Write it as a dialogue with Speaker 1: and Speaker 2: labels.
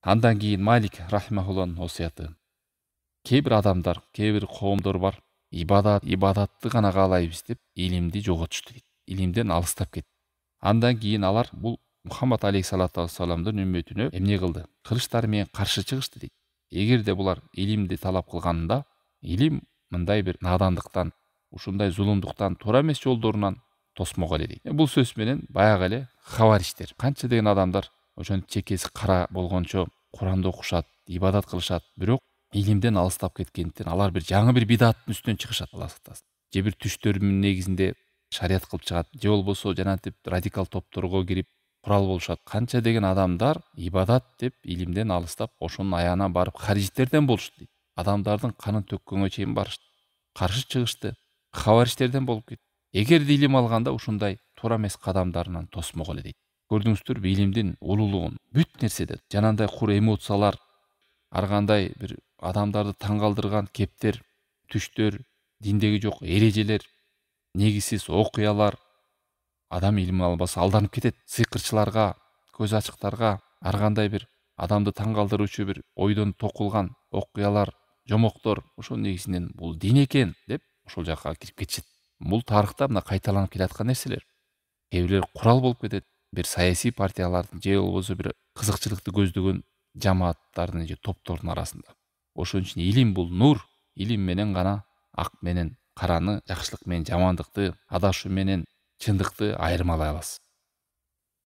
Speaker 1: Андан кийин Малик рахимахулланын осуяты. Кээ бир адамдар, кээ бир коомдор бар, ибадатты гана каалайбыз деп илимди жоготушту дейт. Илимден алыстап кетти. Андан кийин алар бул Мухаммад алейхиссалату вассаламдын үммөтүнө эмне кылды? Кылычтары менен каршы чыгышты дейт. Эгерде булар илимди талап кылганда, илим мындай бир надандыктан, ушундай зулумдуктан, туура эмес жолдорунан тосмок эле дейт. Бул сөз менен баягы эле хавариштер, канча деген адамдар ошентип чекеси кара болгончо Куранды окушат, ибадат кылышат, бирок илимден алыстап кеткендиктен алар бир жаңы бир бидаттын үстүнөн чыгышат, Алла сактасын. Же бир түштөрүнүн негизинде шарият кылып чыгат, же болбосо жанагынтип радикал топторго кирип курал болушат. Канча деген адамдар ибадат деп илимден алыстап, ошонун аягына барып харижиттерден болушту дейт. Адамдардын канын төккөнгө чейин барышты, каршы чыгышты, хавариштерден болуп кетти. Эгерде илим алганда ушундай туура эмес кадамдарынан тосмок эле дейт. Көрдүңүздүрбү илимдин улуулугун? Бүт нерседе жанагындай кур эмоциялар, ар кандай бир адамдарды таң калтырган кептер, түштөр, диндеги жок эрежелер, негизсиз окуялар, адам илим албаса алданып кетет. Сыйкырчыларга, көз ачыктарга ар кандай бир адамды таң калтыруучу бир ойдон токулган окуялар, жомоктор, ошонун негизинен бул дин экен деп ошол жака кирип кетишет. Бул тарыхта мына кайталанып келаткан нерселер. Кээ бирлер курал болуп кетет. Бир саясий партиялардын же болбосо бир кызыкчылыкты көздөгөн жамааттардын же топтордун арасында. Ошон үчүн илим бул нур. Илим менен гана ак менен караны, жакшылык менен жамандыкты, адашуу менен чындыкты айырмалай аласыз.